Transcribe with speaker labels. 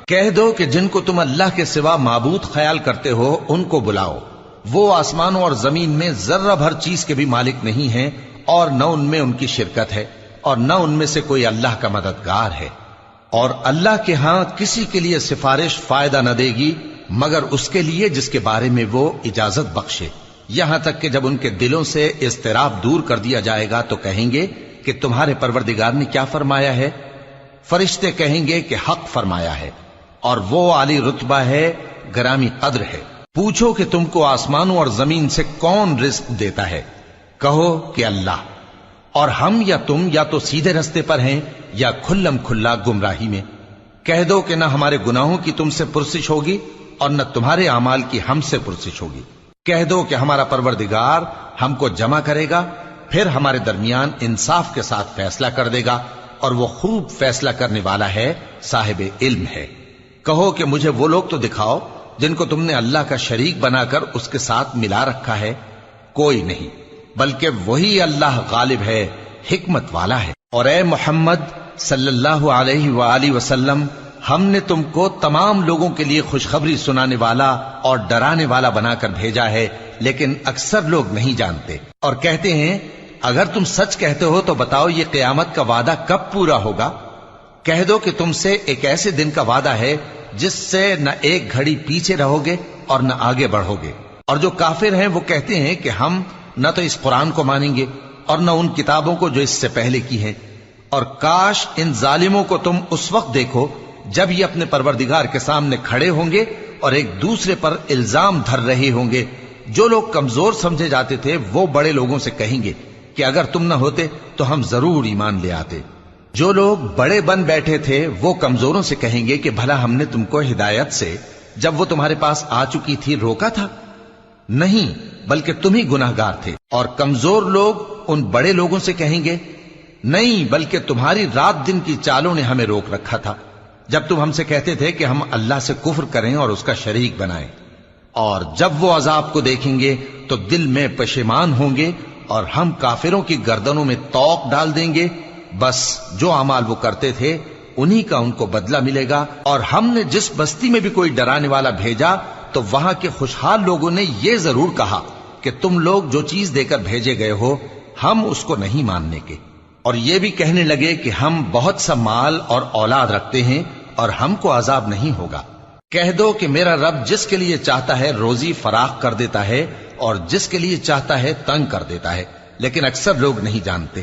Speaker 1: کہہ دو کہ جن کو تم اللہ کے سوا معبود خیال کرتے ہو ان کو بلاؤ، وہ آسمانوں اور زمین میں ذرہ بھر چیز کے بھی مالک نہیں ہیں، اور نہ ان میں ان کی شرکت ہے، اور نہ ان میں سے کوئی اللہ کا مددگار ہے، اور اللہ کے ہاں کسی کے لیے سفارش فائدہ نہ دے گی مگر اس کے لیے جس کے بارے میں وہ اجازت بخشے، یہاں تک کہ جب ان کے دلوں سے اضطراب دور کر دیا جائے گا تو کہیں گے کہ تمہارے پروردگار نے کیا فرمایا ہے؟ فرشتے کہیں گے کہ حق فرمایا ہے، اور وہ عالی رتبہ ہے، گرامی قدر ہے۔ پوچھو کہ تم کو آسمانوں اور زمین سے کون رزق دیتا ہے؟ کہو کہ اللہ، اور ہم یا تم یا تو سیدھے رستے پر ہیں یا کھلم کھلا گمراہی میں۔ کہہ دو کہ نہ ہمارے گناہوں کی تم سے پرسش ہوگی اور نہ تمہارے اعمال کی ہم سے پرسش ہوگی۔ کہہ دو کہ ہمارا پروردگار ہم کو جمع کرے گا، پھر ہمارے درمیان انصاف کے ساتھ فیصلہ کر دے گا، اور وہ خوب فیصلہ کرنے والا ہے، صاحب علم ہے۔ کہو کہ مجھے وہ لوگ تو دکھاؤ جن کو تم نے اللہ کا شریک بنا کر اس کے ساتھ ملا رکھا ہے۔ کوئی نہیں، بلکہ وہی اللہ غالب ہے، حکمت والا ہے۔ اور اے محمد صلی اللہ علیہ وآلہ وسلم، ہم نے تم کو تمام لوگوں کے لیے خوشخبری سنانے والا اور ڈرانے والا بنا کر بھیجا ہے، لیکن اکثر لوگ نہیں جانتے، اور کہتے ہیں اگر تم سچ کہتے ہو تو بتاؤ یہ قیامت کا وعدہ کب پورا ہوگا؟ کہہ دو کہ تم سے ایک ایسے دن کا وعدہ ہے جس سے نہ ایک گھڑی پیچھے رہو گے اور نہ آگے بڑھو گے۔ اور جو کافر ہیں وہ کہتے ہیں کہ ہم نہ تو اس قرآن کو مانیں گے اور نہ ان کتابوں کو جو اس سے پہلے کی ہیں، اور کاش ان ظالموں کو تم اس وقت دیکھو جب یہ اپنے پروردگار کے سامنے کھڑے ہوں گے اور ایک دوسرے پر الزام دھر رہے ہوں گے۔ جو لوگ کمزور سمجھے جاتے تھے وہ بڑے لوگوں سے کہیں گے کہ اگر تم نہ ہوتے تو ہم ضرور ایمان لے آتے۔ جو لوگ بڑے بن بیٹھے تھے وہ کمزوروں سے کہیں گے کہ بھلا ہم نے تم کو ہدایت سے جب وہ تمہارے پاس آ چکی تھی روکا تھا؟ نہیں، بلکہ تم ہی گناہگار تھے۔ اور کمزور لوگ ان بڑے لوگوں سے کہیں گے نہیں، بلکہ تمہاری رات دن کی چالوں نے ہمیں روک رکھا تھا جب تم ہم سے کہتے تھے کہ ہم اللہ سے کفر کریں اور اس کا شریک بنائیں۔ اور جب وہ عذاب کو دیکھیں گے تو دل میں پشیمان ہوں گے، اور ہم کافروں کی گردنوں میں طوق ڈال دیں گے، بس جو اعمال وہ کرتے تھے انہی کا ان کو بدلہ ملے گا۔ اور ہم نے جس بستی میں بھی کوئی ڈرانے والا بھیجا تو وہاں کے خوشحال لوگوں نے یہ ضرور کہا کہ تم لوگ جو چیز دے کر بھیجے گئے ہو ہم اس کو نہیں ماننے کے، اور یہ بھی کہنے لگے کہ ہم بہت سا مال اور اولاد رکھتے ہیں اور ہم کو عذاب نہیں ہوگا۔ کہہ دو کہ میرا رب جس کے لیے چاہتا ہے روزی فراخ کر دیتا ہے اور جس کے لیے چاہتا ہے تنگ کر دیتا ہے، لیکن اکثر لوگ نہیں جانتے۔